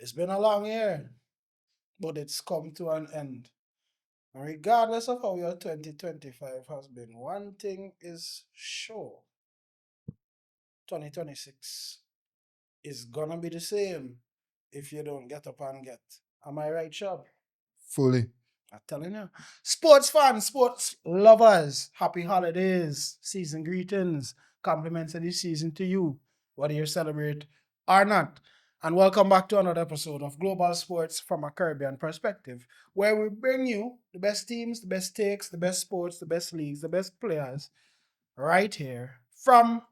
It's been a long year, but it's come to an end. And regardless of how your 2025 has been, one thing is sure: 2026 is gonna be the same if you don't get up and get. Am I right, Shab? Fully. I'm telling you. Sports fans, sports lovers, happy holidays, season greetings, compliments of the season to you, whether you celebrate or not. And welcome back to another episode of Global Sports from a Caribbean perspective, where we bring you the best teams, the best takes, the best sports, the best leagues, the best players right here from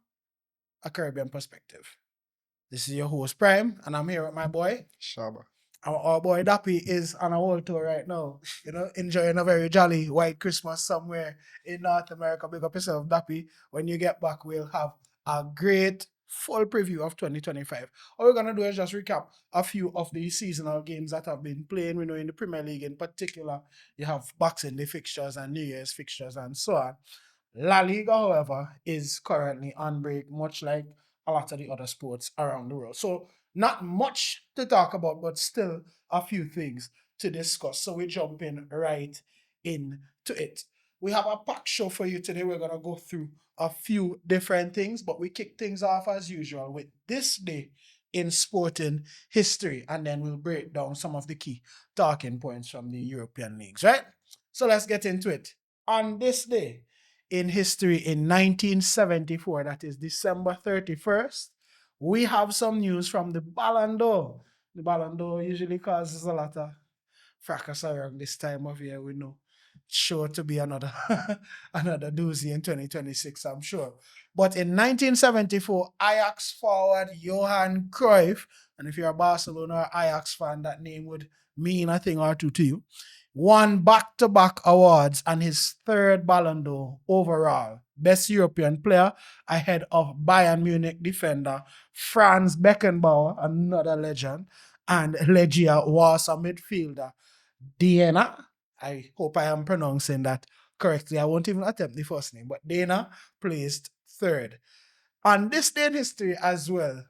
a Caribbean perspective. This is your host, Prime, and I'm here with my boy, Shabba. our boy Dappy is on a world tour right now, enjoying a very jolly white Christmas somewhere in North America. Big up yourself, Dappy. When you get back, we'll have a great full preview of 2025. All we're going to do is just recap a few of the seasonal games that have been playing. We know in the Premier League in particular, you have Boxing Day fixtures and New Year's fixtures and so on. La Liga, however, is currently on break, much like a lot of the other sports around the world. So, not much to talk about, but still a few things to discuss. So, we jump in right into it. We have a packed show for you today. We're going to go through a few different things, but we kick things off as usual with this day in sporting history, and then we'll break down some of the key talking points from the European leagues, right? So, let's get into it. On this day, in history in 1974, that is December 31st, we have some news from the Ballon d'Or. The Ballon d'Or usually causes a lot of fracas around this time of year, we know. Sure to be another another doozy in 2026, I'm sure. But in 1974, Ajax forward Johan Cruyff, and if you're a Barcelona or Ajax fan, that name would mean a thing or two to you, won back-to-back awards and his third Ballon d'Or overall. Best European player ahead of Bayern Munich defender Franz Beckenbauer, another legend, and Legia Warsaw midfielder Diana. I hope I am pronouncing that correctly. I won't even attempt the first name, but Dana placed third. On this day in history as well,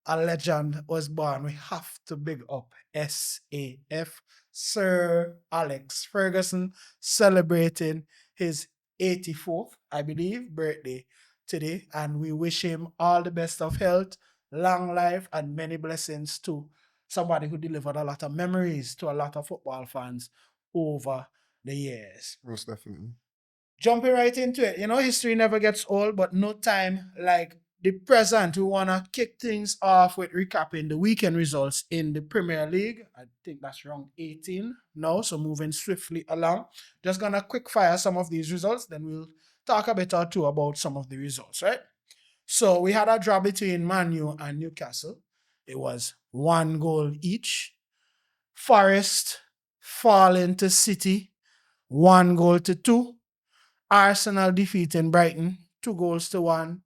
a legend was born. We have to big up SAF, Sir Alex Ferguson, celebrating his 84th, I believe, birthday today. And we wish him all the best of health, long life, and many blessings to somebody who delivered a lot of memories to a lot of football fans over the years. Most definitely. Jumping right into it, history never gets old, but no time like the present. We want to kick things off with recapping the weekend results in the Premier League. I think that's round 18 now, so moving swiftly along. Just gonna quick fire some of these results, then we'll talk a bit or two about some of the results, right? So we had a draw between Man U and Newcastle. It was 1 goal each. Forest falling to City, 1-2. Arsenal defeating Brighton 2-1.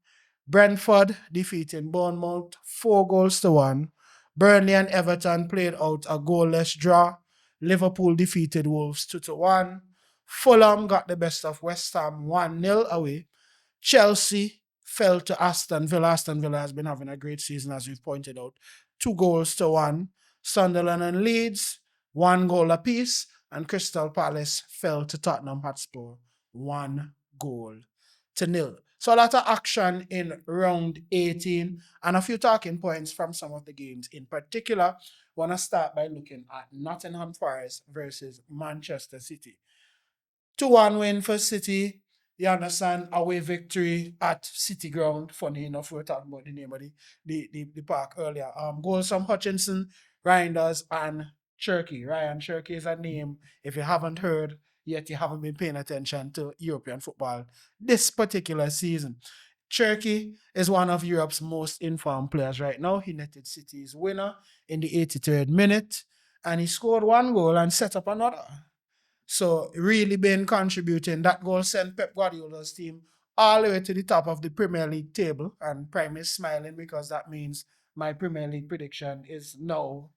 Brentford defeating Bournemouth 4-1. Burnley and Everton played out a goalless draw. Liverpool defeated Wolves 2-1. Fulham got the best of West Ham 1-0 away. Chelsea fell to Aston Villa. Aston Villa has been having a great season, as we've pointed out. 2-1. Sunderland and Leeds, 1 goal apiece. And Crystal Palace fell to Tottenham Hotspur 1-0. So a lot of action in round 18 and a few talking points from some of the games. In particular, want to start by looking at Nottingham Forest versus Manchester City. 2-1 win for City. You understand, away victory at City Ground. Funny enough, we were talking about the name of the park earlier. Goals from Hutchinson, Reinders, and Cherky. Ryan Cherky is a name. If you haven't heard yet, you haven't been paying attention to European football this particular season. Cherky is one of Europe's most informed players right now. He netted City's winner in the 83rd minute, and he scored 1 goal and set up another. So really been contributing. That goal sent Pep Guardiola's team all the way to the top of the Premier League table. And Prime is smiling because that means my Premier League prediction is now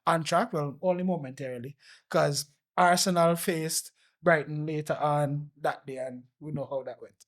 on track. Well, only momentarily, because Arsenal faced Brighton later on that day, and we know how that went.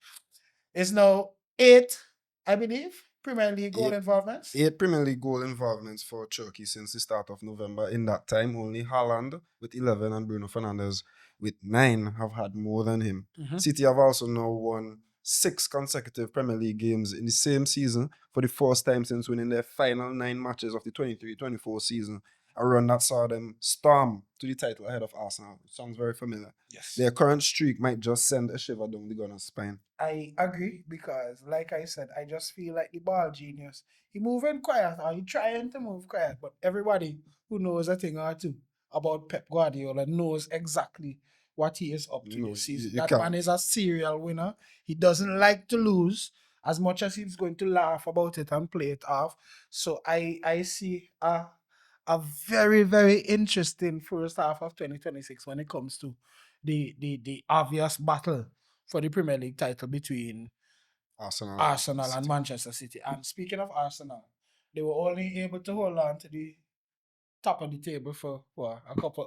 It's now 8, I believe, Premier League goal Eight, involvements. 8 Premier League goal involvements for Turkey since the start of November. In that time, only Haaland with 11 and Bruno Fernandes with 9 have had more than him. Mhm. City have also now won 6 consecutive Premier League games in the same season for the first time since winning their final 9 matches of the 23-24 season. A run that saw them storm to the title ahead of Arsenal. It sounds very familiar. Yes. Their current streak might just send a shiver down the Gunners' spine. I agree because, like I said, I just feel like the ball genius. He moving quiet, or he trying to move quiet, but everybody who knows a thing or two about Pep Guardiola knows exactly what he is up You to know, this season. you That man can't. is a serial winner. He doesn't like to lose as much as he's going to laugh about it and play it off. So I see a very, very interesting first half of 2026 when it comes to the obvious battle for the Premier League title between Arsenal and Arsenal and City. Manchester City. And speaking of Arsenal, they were only able to hold on to the top of the table for what,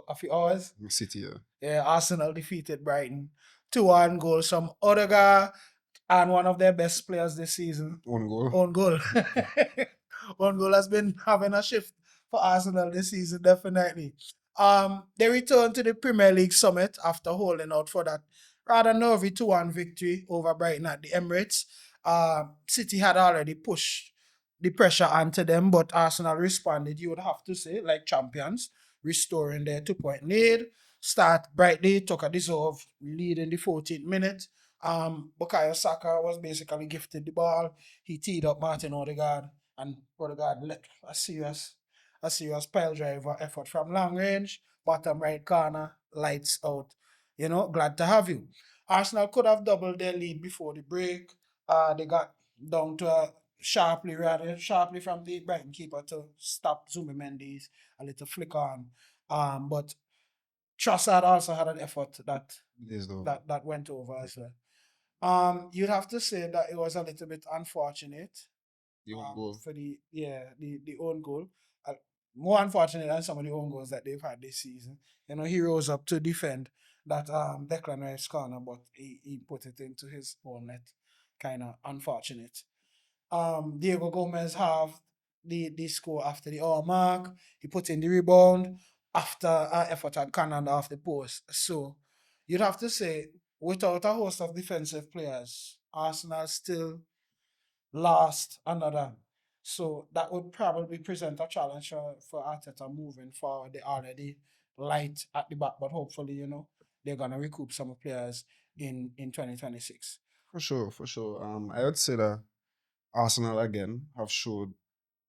a few hours. City, yeah. Yeah, Arsenal defeated Brighton 2-1 goals from Odegaard and one of their best players this season. One goal. Own goal. Own goal has been having a shift for Arsenal this season, definitely. They returned to the Premier League summit after holding out for that rather nervy 2-1 victory over Brighton at the Emirates. City had already pushed the pressure onto them, but Arsenal responded, you would have to say, like champions, restoring their 2-point lead. Start brightly, took a deserved lead in the 14th minute. Bukayo Saka was basically gifted the ball. He teed up Martin Odegaard, and Odegaard let a serious pile driver effort from long range, bottom right corner, lights out. Glad to have you. Arsenal could have doubled their lead before the break. They got down to a rather sharply from the Brighton keeper to stop Zubimendi a little flick on. But Trossard also had an effort that that went over as well. You'd have to say that it was a little bit unfortunate The own goal. for the own goal. Uh, More unfortunate than some of the own goals that they've had this season. He rose up to defend that Declan Rice corner, but he put it into his own net. Kind of unfortunate. Diego Gomez have the score after the hour mark. He put in the rebound after our effort had cannoned off the post. So you'd have to say, without a host of defensive players, Arsenal still lost another. So that would probably present a challenge for Arteta moving forward. They're already light at the back, but hopefully, they're gonna recoup some players in 2026. For sure, for sure. I would say that Arsenal again have showed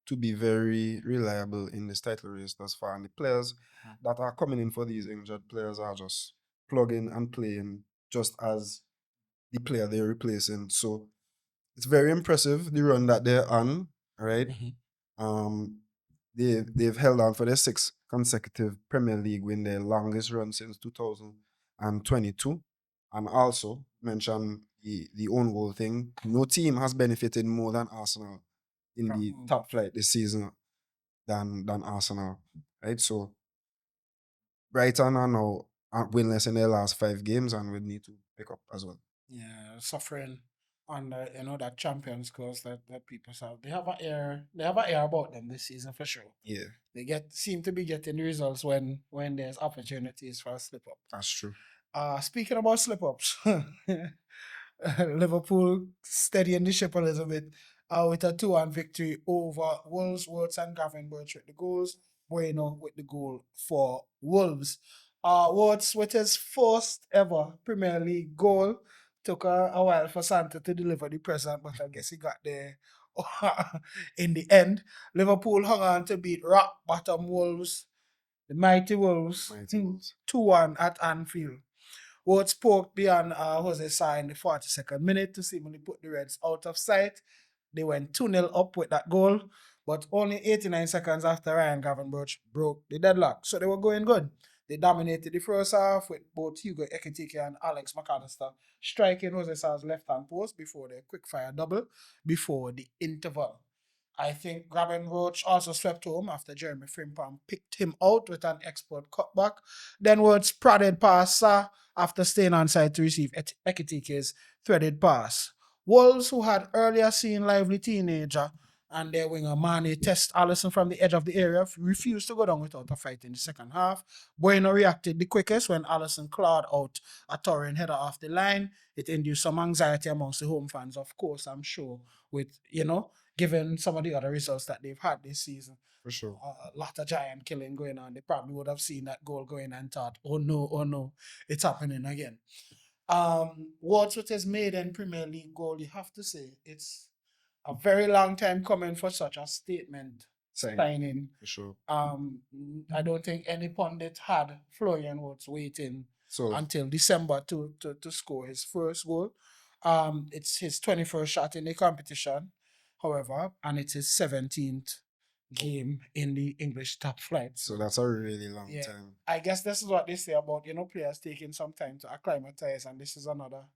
to be very reliable in this title race thus far. And the players that are coming in for these injured players are just plugging and playing just as the player they're replacing. So it's very impressive the run that they're on, right? Um, they've held on for their 6 consecutive Premier League win, their longest run since 2022. And also mention the own goal thing. No team has benefited more than Arsenal in the top flight this season than Arsenal, right? So Brighton are now winless in their last 5 games and will need to pick up as well. Yeah, suffering under that champions cause that people have. They have an air about them this season for sure. Yeah, They seem to be getting the results when there's opportunities for a slip up. that's true. Speaking about slip ups, Liverpool steadying the ship a little bit with a 2-1 victory over Wolves. Woods and Gavin Birch with the goals. Bueno with the goal for Wolves. Woods with his first ever Premier League goal. Took a while for Santa to deliver the present, but I guess he got there in the end. Liverpool hung on to beat rock bottom Wolves, the mighty Wolves, 2-1 at Anfield. Woods poked beyond Jose Sa in the 42nd minute to seemingly put the Reds out of sight. They went 2-0 up with that goal, but only 89 seconds after Ryan Gravenberch broke the deadlock. So they were going good. They dominated the first half with both Hugo Ekitike and Alex McAllister striking Jose Sa's left-hand post before their quick-fire double before the interval. I think Gravenberch also swept home after Jeremy Frimpong picked him out with an expert cutback. Then Woods prodded past Sa after staying on side to receive Ekitike's threaded pass. Wolves, who had earlier seen lively teenager and their winger Mane test Allison from the edge of the area, refused to go down without a fight in the second half. Bueno reacted the quickest when Allison clawed out a towering header off the line. It induced some anxiety amongst the home fans, of course, I'm sure, with, given some of the other results that they've had this season. For sure. A lot of giant killing going on. They probably would have seen that goal going and thought, oh no, it's happening again. What's with his maiden Premier League goal, you have to say it's a very long time coming for such a statement signing. For sure. I don't think any pundit had Florian Wirtz waiting So until December to score his first goal. It's his 21st shot in the competition, however, and it's his 17th game in the English top flight. so that's a really long time. I guess this is what they say about, players taking some time to acclimatize, and this is another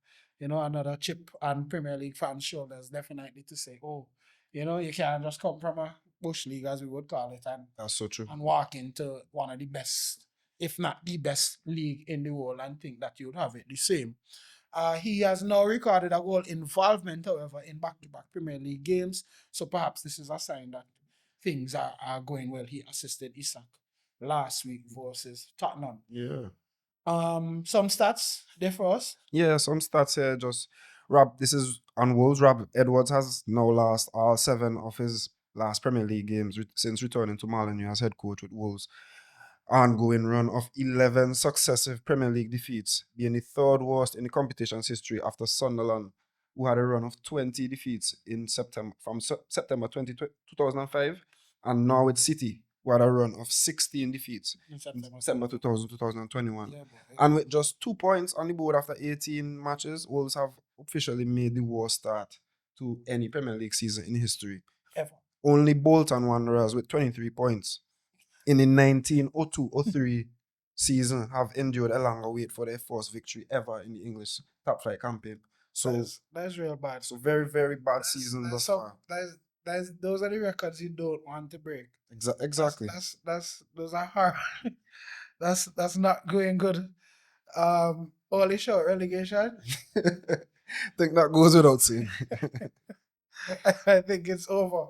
chip on Premier League fans' shoulders, definitely, to say, oh, you can't just come from a bush league, as we would call it, and That's so true. walk into one of the best, if not the best league in the world and think that you'd have it the same. He has now recorded a goal involvement, however, in back-to-back Premier League games, so perhaps this is a sign that things are going well. He assisted Isak last week versus Tottenham. Yeah. Some stats there for us. Yeah, some stats here just this is on Wolves. Rob Edwards has now lost all 7 of his last Premier League games since returning to Molineux as head coach with Wolves. Ongoing run of 11 successive Premier League defeats, being the third worst in the competition's history after Sunderland, who had a run of 20 defeats in September 2005, and Norwich City, who had a run of 16 defeats in September 2021. Yeah, And with just 2 points on the board after 18 matches, Wolves have officially made the worst start to any Premier League season in history. ever. Only Bolton Wanderers with 23 points in the 1902-03 season have endured a longer wait for their first victory ever in the English top flight campaign. So that's real bad. So very, very bad season thus far. Those are the records you don't want to break. Exactly. Those are hard. that's not going good. Only short relegation. Think that goes without saying. I think it's over.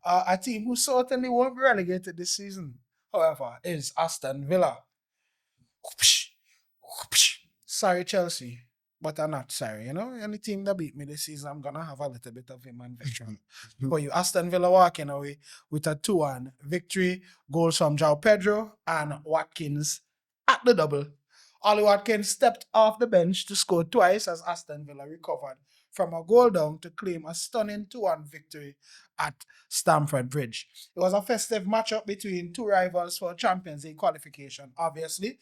A team who certainly won't be relegated this season, however, is Aston Villa. Sorry, Chelsea, but I'm not sorry. Any team that beat me this season, I'm gonna have a little bit of him and veteran. For you, Aston Villa walking away with a 2-1 victory. Goals from João Pedro and Watkins at the double. Ollie Watkins stepped off the bench to score twice as Aston Villa recovered from a goal down to claim a stunning 2-1 victory at Stamford Bridge. It was a festive matchup between two rivals for Champions League qualification, obviously.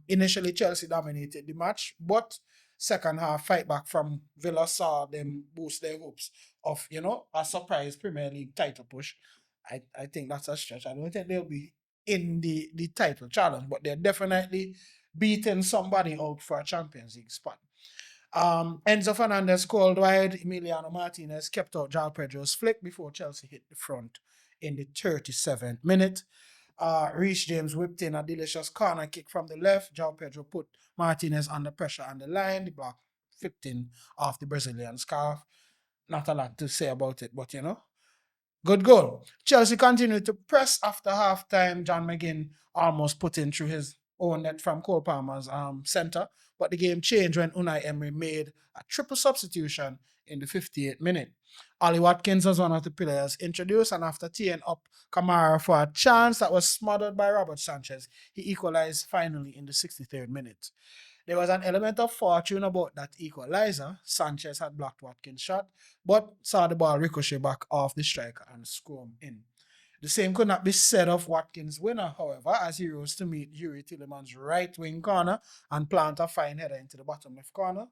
Initially, Chelsea dominated the match, but second half fight back from Villa saw them boost their hopes of, a surprise Premier League title push. I think that's a stretch. I don't think they'll be in the title challenge, but they're definitely beating somebody out for a Champions League spot. Enzo Fernandez called wide. Emiliano Martinez kept out João Pedro's flick before Chelsea hit the front in the 37th minute. Reece James whipped in a delicious corner kick from the left. João Pedro put Martinez under pressure on the line. The block flipped in off the Brazilian scarf. Not a lot to say about it, but good goal. Chelsea continued to press after halftime. John McGinn almost put in through his own net from Cole Palmer's centre, but the game changed when Unai Emery made a triple substitution in the 58th minute. Ollie Watkins was one of the players introduced, and after teeing up Kamara for a chance that was smothered by Robert Sanchez, he equalized finally in the 63rd minute. There was an element of fortune about that equalizer. Sanchez had blocked Watkins' shot, but saw the ball ricochet back off the striker and scrum in. The same could not be said of Watkins' winner, however, as he rose to meet Yuri Tielemans' right wing corner and plant a fine header into the bottom left corner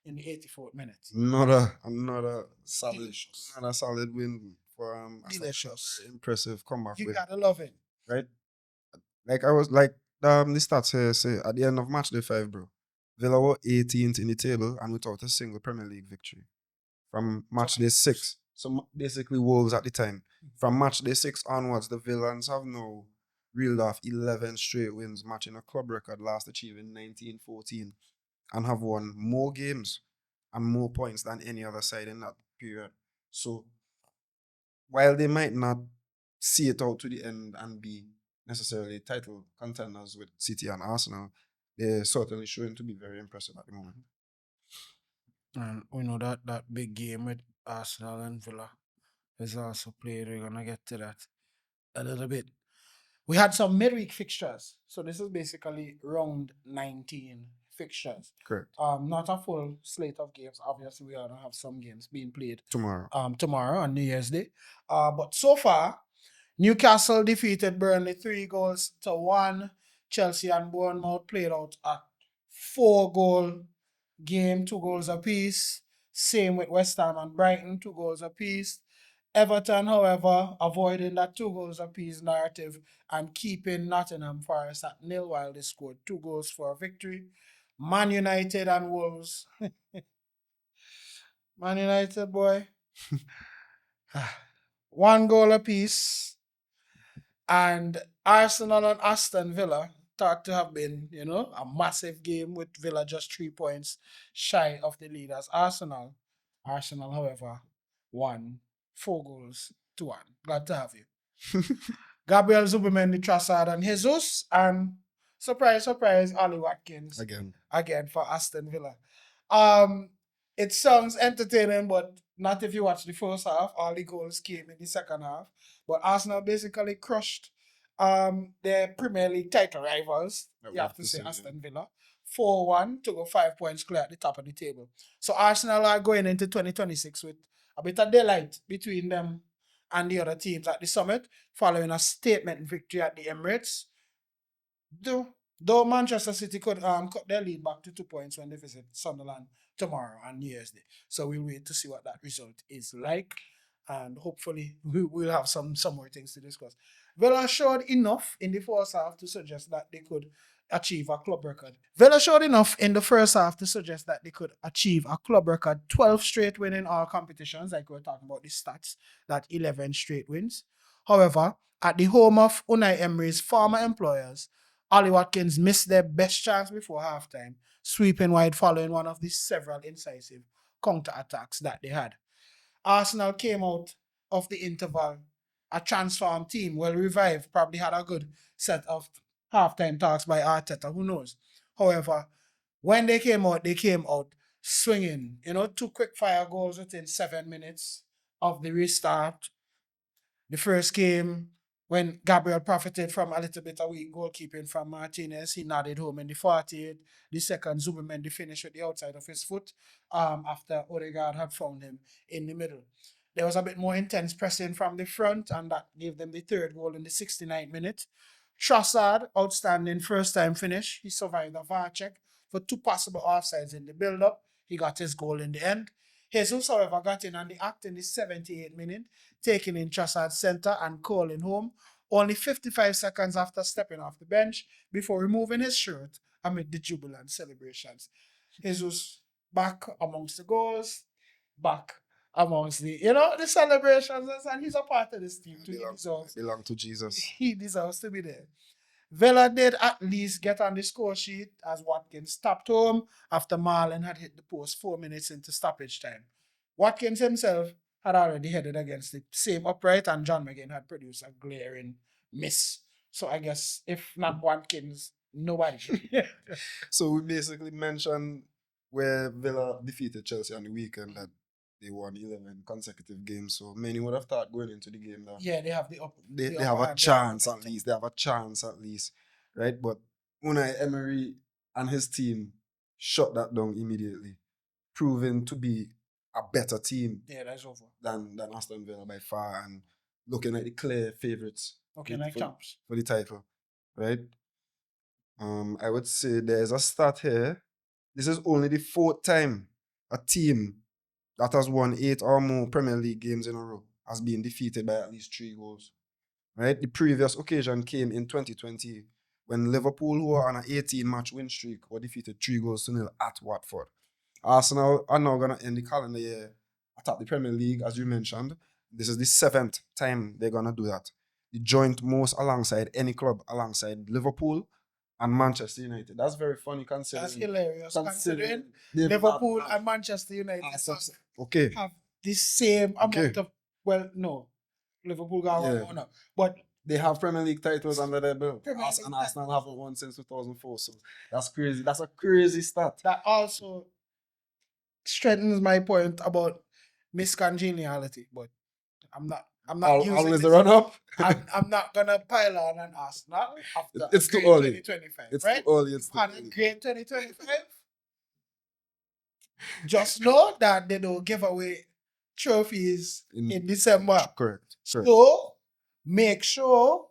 in the 84th minute. Another solid win for Delicious. Impressive comeback. You gotta love it. Right? The stats here say at the end of match day 5, bro, Villa were 18th in the table and without a single Premier League victory. From match day 6. So basically Wolves at the time. From match day 6 onwards, the Villains have now reeled off 11 straight wins, matching a club record last achieved in 1914, and have won more games and more points than any other side in that period. So while they might not see it out to the end and be necessarily title contenders with City and Arsenal, they're certainly showing to be very impressive at the moment. And we know that that big game with Arsenal and Villa is also played. We're gonna get to that a little bit. We had some midweek fixtures. So this is basically round 19 fixtures. Correct. Not a full slate of games. Obviously, we gonna have some games being played Tomorrow. tomorrow on New Year's Day. But so far, Newcastle defeated Burnley 3-1. Chelsea and Bournemouth played out a 4-goal game, 2 goals apiece. Same with West Ham and Brighton, 2 goals apiece. Everton, however, avoiding that 2 goals apiece narrative and keeping Nottingham Forest at nil while they scored 2 goals for a victory. Man United and Wolves. Man United, boy. 1 goal apiece. And Arsenal and Aston Villa thought to have been, a massive game with Villa just 3 points shy of the leaders. Arsenal, however, won 4-1. Glad to have you. Gabriel Zubimendi, Trossard, and Jesus, and surprise, Ollie Watkins again for Aston Villa. It sounds entertaining, but not if you watch the first half. All the goals came in the second half. But Arsenal basically crushed their Premier League title rivals. You have to say Aston Villa. 4-1 to go 5 points clear at the top of the table. So Arsenal are going into 2026 with a bit of daylight between them and the other teams at the summit, following a statement victory at the Emirates. Though Manchester City could cut their lead back to 2 points when they visit Sunderland tomorrow on New Year's Day. So we'll wait to see what that result is like. And hopefully we'll have some more things to discuss. Villa showed enough in the first half to suggest that they could achieve a club record. Villa showed enough in the first half to suggest that they could achieve a club record 12 straight wins in all competitions, like we were talking about the stats, that 11 straight wins. However, at the home of Unai Emery's former employers, Ollie Watkins missed their best chance before halftime, sweeping wide following one of the several incisive counter-attacks that they had. Arsenal came out of the interval a transformed team, well revived, probably had a good set of halftime talks by Arteta, who knows. However, when they came out swinging, 2 quick fire goals within 7 minutes of the restart. The first game, when Gabriel profited from a little bit of weak goalkeeping from Martinez, he nodded home in the 48th. The second, Zubimendi finished with the outside of his foot after Odegaard had found him in the middle. There was a bit more intense pressing from the front, and that gave them the third goal in the 69th minute. Trossard, outstanding first-time finish. He survived a VAR check for 2 possible offsides in the build-up. He got his goal in the end. Jesus, however, got in on the act in the 78th minute, taking in Trossard's centre and calling home, only 55 seconds after stepping off the bench before removing his shirt amid the jubilant celebrations. Jesus back amongst the goals, back amongst the celebrations, and he's a part of this team too. He belong to Jesus. He deserves to be there. Villa did at least get on the score sheet as Watkins stopped home after Marlon had hit the post 4 minutes into stoppage time. Watkins himself had already headed against the same upright, and John McGinn had produced a glaring miss. So I guess if not Watkins, nobody. So we basically mentioned where Villa defeated Chelsea on the weekend that they won 11 consecutive games. So many would have thought going into the game that they have they have a chance at least. They have a chance at least, right? But Unai Emery and his team shut that down immediately, proving to be a better team that's over. than Aston Villa by far, and looking like the clear favourites champs for the title, right? I would say there's a stat here. This is only the 4th time a team that has won 8 or more Premier League games in a row has been defeated by at least 3 goals. Right? The previous occasion came in 2020 when Liverpool, who were on an 18-match win streak, were defeated 3-0 at Watford. Arsenal are now going to end the calendar year atop the Premier League, as you mentioned. This is the 7th time they're going to do that. The joint most alongside any club, alongside Liverpool and Manchester United. That's very funny That's considering hilarious. Considering they've Liverpool and Manchester United okay, have the same okay, amount of, well, no, Liverpool got one yeah. more now, but They have Premier League titles under their belt. Premier League And Arsenal haven't won since 2004. So that's crazy. That's a crazy stat. that also strengthens my point about miscongeniality. But I'm not using Always the this. run up. I'm not gonna pile on an Arsenal after It's a too great early. 2025, It's right? too early. It's too Had a early. great 2025. Just know that they don't give away trophies in December. Correct. So make sure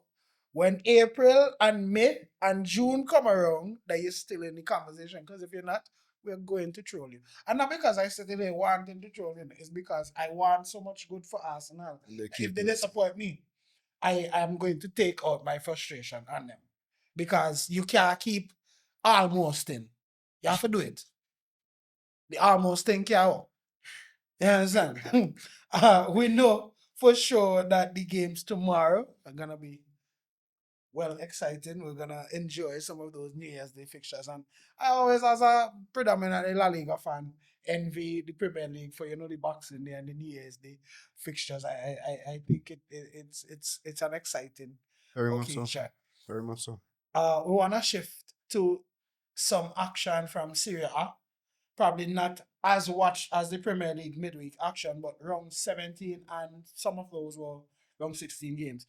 when April and May and June come around that you're still in the conversation. Because if you're not, we're going to troll you. And not because I sit there wanting to troll you, it's because I want so much good for Arsenal. And they If keep they it. disappoint me, I am going to take out my frustration on them. Because you can't keep almost in. You have to do it. The almost thing can't work. You understand? We know for sure that the games tomorrow are gonna be well exciting. We're gonna enjoy some of those New Year's Day fixtures. And I always, as a predominantly La Liga fan, envy the Premier League for the Boxing Day and the New Year's Day fixtures. I think it's an exciting Very much so. occasion. Very much so. We wanna shift to some action from Serie A, probably not as watched as the Premier League midweek action, but round 17 and some of those were round 16 games.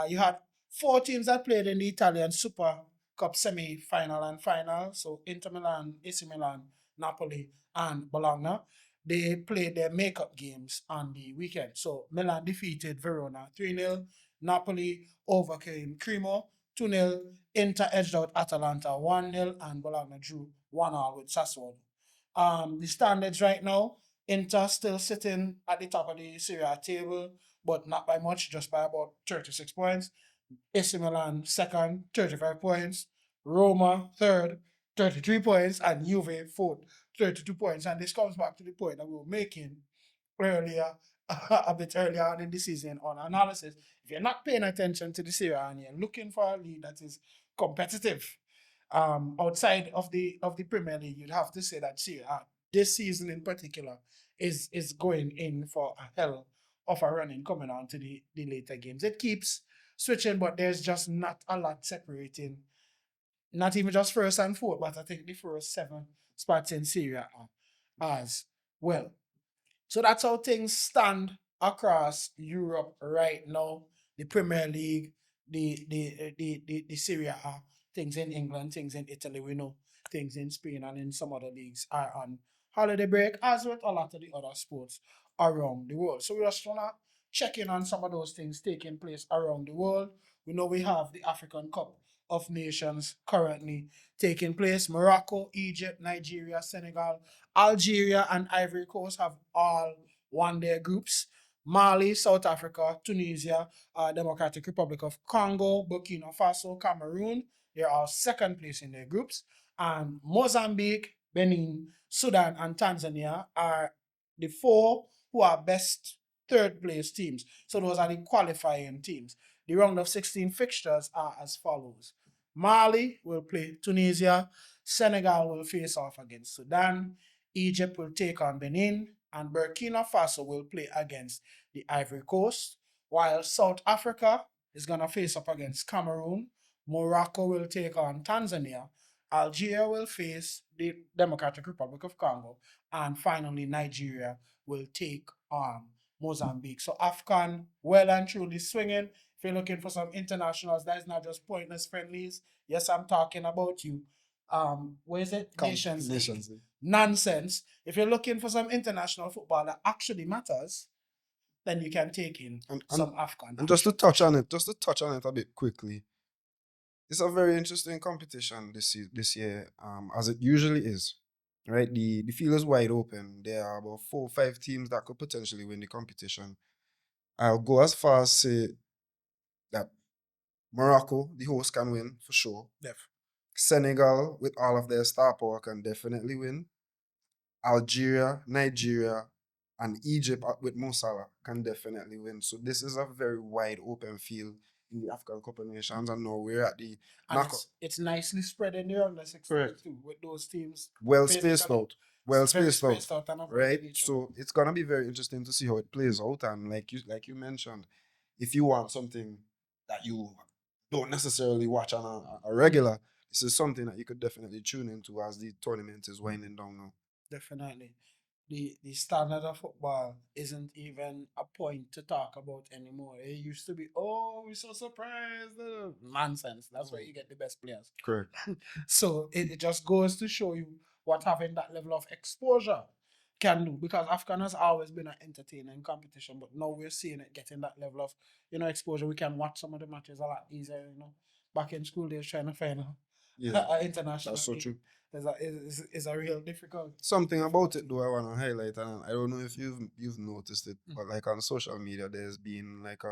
You had four teams that played in the Italian Super Cup semi-final and final. So Inter Milan, AC Milan, Napoli, and Bologna. They played their makeup games on the weekend. So Milan defeated Verona 3-0. Napoli overcame Cremo 2-0. Inter edged out Atalanta 1-0, and Bologna drew 1-1 with Sassuolo. The standards right now, Inter still sitting at the top of the Serie A table, but not by much, just by about 36 points. AC Milan second, 35 points. Roma third, 33 points. And Juve fourth, 32 points. And this comes back to the point that we were making earlier, a bit earlier on in the season on analysis. If you're not paying attention to the Serie A and you're looking for a league that is competitive, outside of the Premier League, you'd have to say that Serie A this season in particular is going in for a hell of a running coming on to the later games. It keeps switching, but there's just not a lot separating. Not even just first and fourth, but I think the first seven spots in Serie A as well. So that's how things stand across Europe right now. The Premier League, the Serie A, things in England, things in Italy, we know things in Spain and in some other leagues are on holiday break, as with a lot of the other sports around the world. So we just wanna check in on some of those things taking place around the world. We know we have the African Cup of Nations currently taking place. Morocco, Egypt, Nigeria, Senegal, Algeria, and Ivory Coast have all won their groups. Mali, South Africa, Tunisia, Democratic Republic of Congo, Burkina Faso, Cameroon, they're all second place in their groups. And Mozambique, Benin, Sudan, and Tanzania are the four who are best third place teams. So those are the qualifying teams. The round of 16 fixtures are as follows. Mali will play Tunisia, Senegal will face off against Sudan, Egypt will take on Benin, and Burkina Faso will play against the Ivory Coast, while South Africa is going to face up against Cameroon, Morocco will take on Tanzania, Algeria will face the Democratic Republic of Congo, and finally Nigeria will take on Mozambique. So AFCON well and truly swinging. If you're looking for some internationals, that is not just pointless friendlies. Yes, I'm talking about you. Where is it? Nations League. Nonsense. If you're looking for some international football that actually matters, then you can take in some AFCON. And just to touch on it a bit quickly. It's a very interesting competition this year, as it usually is. Right? The field is wide open. There are about 4 or 5 teams that could potentially win the competition. I'll go as far as say that Morocco, the host, can win for sure. Def. Senegal, with all of their star power, can definitely win. Algeria, Nigeria, and Egypt with Mo Salah can definitely win. So this is a very wide open field in the African Cup of Nations, and now we're at the And knockout. it's nicely spread in the under 16 Correct. too, with those teams Well spaced basically out. Well very spaced out. spaced out and Right? avoiding each other. So it's gonna be very interesting to see how it plays out. And like you mentioned, if you want something that you don't necessarily watch on a regular, this is something that you could definitely tune into as the tournament is winding down now. Definitely. The standard of football isn't even a point to talk about anymore. It used to be, oh, we're so surprised. Nonsense. That's where you get the best players. Correct. So it just goes to show you what having that level of exposure can do. Because AFCON has always been an entertaining competition, but now we're seeing it getting that level of, exposure. We can watch some of the matches a lot easier. Back in school days trying to find Yeah, an international that's so game true. is a real difficult. Something about it though I want to highlight, and I don't know if you've noticed it, Mm. but like on social media, there's been like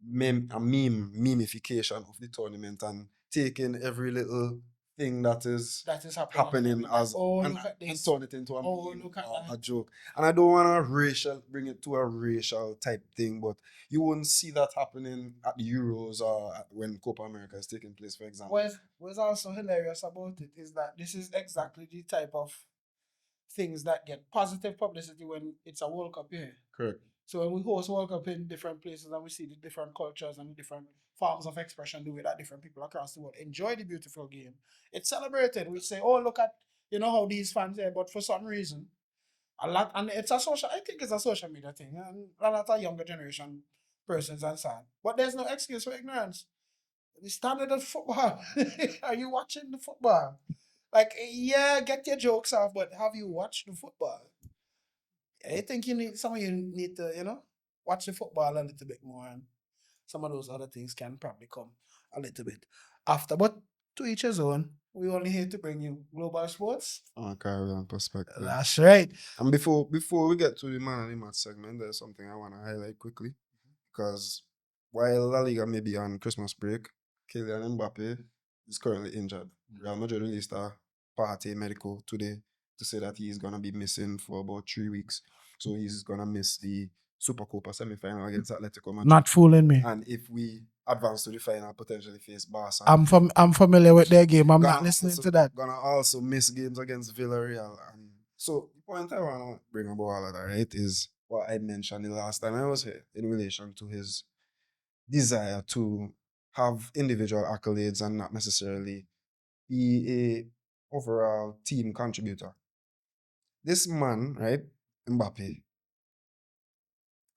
memification of the tournament and taking every little thing that is That is happening as oh, and, look at and this. turn it into a Oh, meme look at or a that. joke. And I don't want to bring it to a racial type thing, but you won't see that happening at the Euros or when Copa America is taking place, for example. What's also hilarious about it is that this is exactly the type of things that get positive publicity when it's a World Cup year. Correct. So when we host World Cup in different places and we see the different cultures and different forms of expression the way that different people across the world enjoy the beautiful game, it's celebrated. We say, oh, look at how these fans are, but for some reason, a lot, and it's a social. I think it's a social media thing, and a lot of younger generation persons and so on. But there's no excuse for ignorance. The standard of football. Are you watching the football? Like, yeah, get your jokes off, but have you watched the football? I think some of you need to, watch the football a little bit more, and some of those other things can probably come a little bit after. But to each his own. We only here to bring you global sports. On a Caribbean perspective. That's right. And before we get to the man of the match segment, there's something I want to highlight quickly. Because while La Liga may be on Christmas break, Kylian Mbappé is currently injured. Real Madrid released a parte medical today to say that he is going to be missing for about 3 weeks. So he's going to miss the Supercopa semi-final against Atletico Madrid. Not fooling me. And if we advance to the final, potentially face Barca. I'm familiar with their game. I'm not listening to that. Gonna also miss games against Villarreal. And so the point I want to bring about all of that, right, is what I mentioned the last time I was here in relation to his desire to have individual accolades and not necessarily be a overall team contributor. This man, right, Mbappe,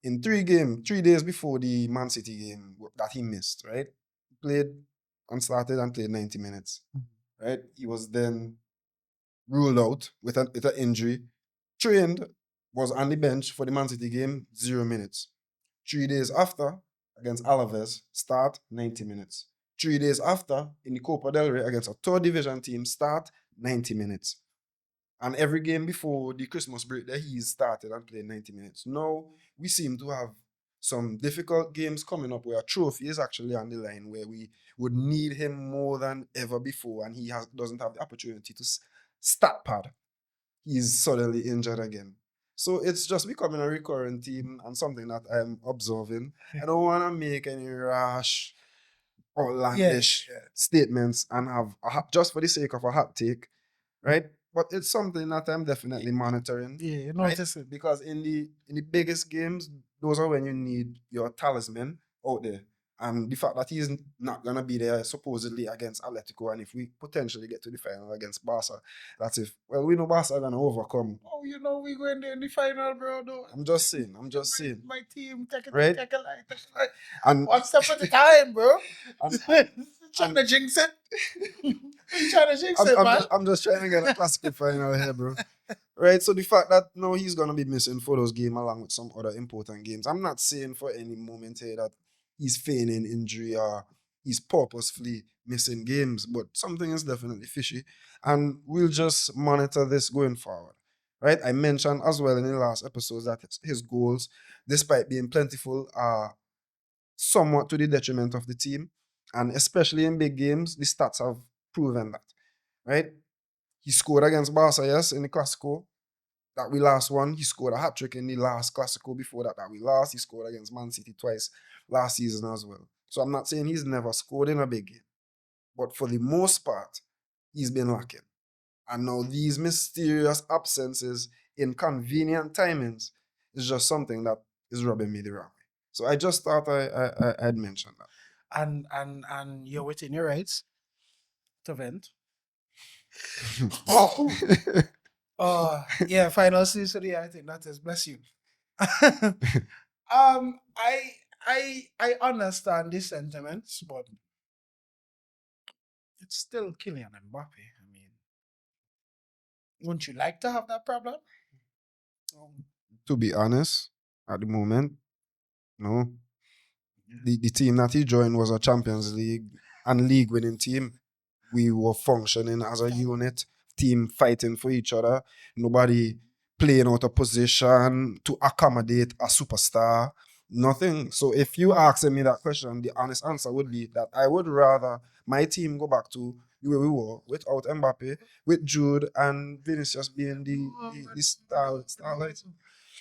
in 3 days before the Man City game that he missed, right, played and started and played 90 minutes, right? He was then ruled out with an injury, trained, was on the bench for the Man City game, 0 minutes. 3 days after, against Alaves, start 90 minutes. 3 days after, in the Copa del Rey against a third division team, start 90 minutes. And every game before the Christmas break that he's started and played 90 minutes. Now, we seem to have some difficult games coming up where a trophy is actually on the line, where we would need him more than ever before, and he doesn't have the opportunity to stat pad. He's suddenly injured again. So it's just becoming a recurrent theme and something that I'm observing. I don't want to make any rash outlandish statements and have just for the sake of a hot take, right? But it's something that I'm definitely monitoring. Yeah, you right? notice it. Because in the biggest games, those are when you need your talisman out there. And the fact that he's not gonna be there supposedly against Atletico, and if we potentially get to the final against Barca, that's if we know Barca are gonna overcome. Oh, we going there in the final, bro. No. I'm just saying. My team, take it, Right? take a light. And One step at a time, bro. and- Trying to jinx it. Trying to jinx it, man. I'm just trying to get a classic final here, bro. Right? So the fact that no, he's gonna be missing for those games along with some other important games. I'm not saying for any moment here that he's feigning injury or he's purposefully missing games, but something is definitely fishy. And we'll just monitor this going forward. Right? I mentioned as well in the last episodes that his goals, despite being plentiful, are somewhat to the detriment of the team. And especially in big games, the stats have proven that. Right? He scored against Barca, yes, in the Clasico that we last won. He scored a hat-trick in the last Clasico before that we lost. He scored against Man City twice last season as well. So I'm not saying he's never scored in a big game, but for the most part, he's been lacking. And now these mysterious absences in convenient timings is just something that is rubbing me the wrong way. So I just thought I'd mention that. And you're within your rights to vent. Yeah, final season. Yeah, I think that is bless you. I understand the sentiments, but it's still Kylian Mbappé. I mean, wouldn't you like to have that problem? To be honest, at the moment, no. Yeah. The team that he joined was a Champions League and league winning team. We were functioning as a unit, team fighting for each other. Nobody playing out of position to accommodate a superstar. Nothing. So if you asking me that question, the honest answer would be that I would rather my team go back to the way we were without Mbappe, with Jude and Vinicius being the starlight.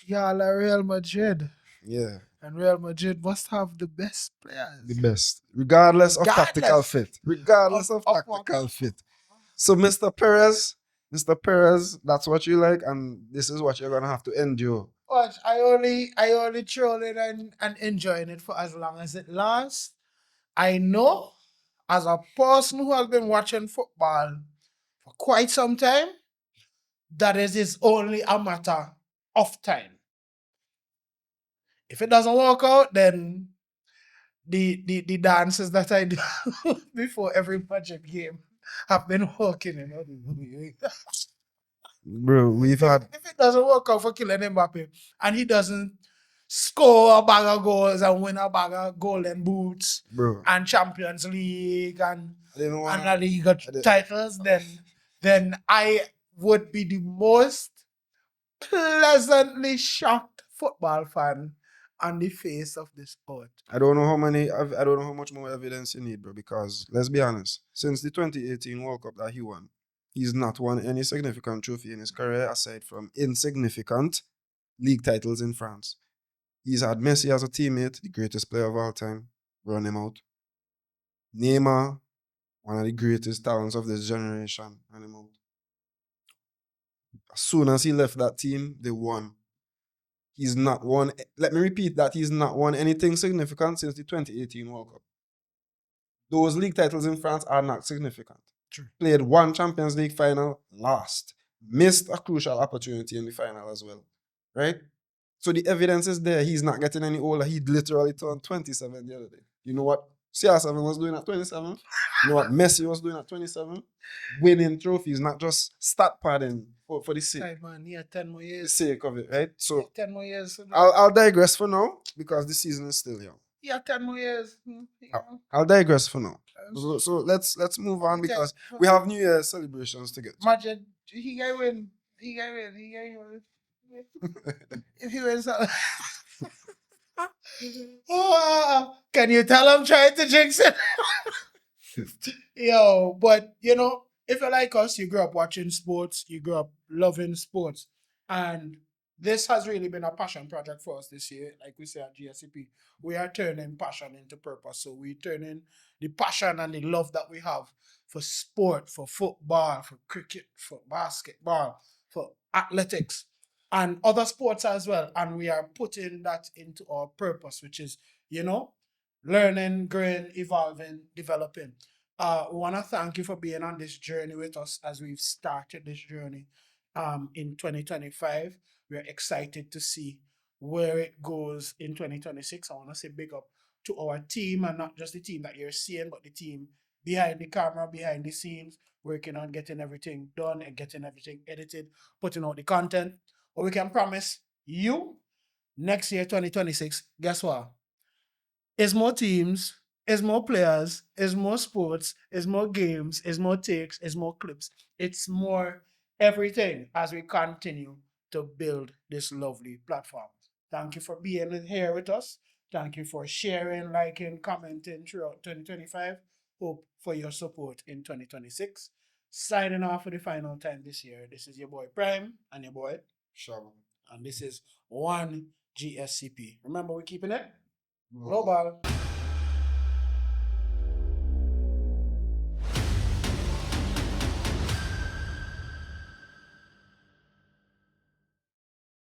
Yeah, like Real Madrid. Yeah, And Real Madrid must have the best players. the best, regardless of tactical Regardless fit. Regardless of of tactical fit. So, Mr. Perez, that's what you like, and this is what you're gonna have to endure. Watch, I only troll it and enjoying it for as long as it lasts. I know, as a person who has been watching football for quite some time, that it is only a matter of time. If it doesn't work out, then the dances that I do before every budget game have been working. Bro, we've had If it doesn't work out for Kylian Mbappe and he doesn't score a bag of goals and win a bag of golden boots bro. and Champions League and I didn't La wanna Liga titles, then I would be the most pleasantly shocked football fan on the face of this earth. I don't know I don't know how much more evidence you need, bro, because let's be honest, since the 2018 World Cup that he won, he's not won any significant trophy in his career aside from insignificant league titles in France. He's had Messi as a teammate, the greatest player of all time, run him out. Neymar, one of the greatest talents of this generation, run him out. As soon as he left that team, they won. He's not won, let me repeat that, he's not won anything significant since the 2018 World Cup. Those league titles in France are not significant. True. Played one Champions League final, lost. Missed a crucial opportunity in the final as well. Right? So the evidence is there. He's not getting any older. He literally turned 27 the other day. You know what CR7 was doing at 27? You know what Messi was doing at 27? Winning trophies, not just stat padding for the sake, Right, man, he had 10 more the years. sake of it, right? So 10 more years. I'll digress for now because the season is still young. Yeah, 10 more years. I'll digress for now. So let's move on because we have New Year's celebrations to get to. Imagine he can win. He can win. He can win. If he wins, can you tell I'm trying to jinx it? Yo, but if you're like us, you grew up watching sports, you grew up loving sports, and this has really been a passion project for us this year. Like we say at GSCP, we are turning passion into purpose. So we're turning the passion and the love that we have for sport, for football, for cricket, for basketball, for athletics, and other sports as well. And we are putting that into our purpose, which is, learning, growing, evolving, developing. We want to thank you for being on this journey with us as we've started this journey in 2025. We're excited to see where it goes in 2026. I want to say big up to our team, and not just the team that you're seeing, but the team behind the camera, behind the scenes, working on getting everything done and getting everything edited, putting out the content. But we can promise you next year, 2026, guess what? It's more teams, it's more players, it's more sports, it's more games, it's more takes, it's more clips. It's more everything as we continue to build this lovely platform. Thank you for being here with us. Thank you for sharing, liking, commenting throughout 2025. Hope for your support in 2026. Signing off for the final time this year. This is your boy Prime and your boy Shabba. and this is one GSCP. Remember, we're keeping it global.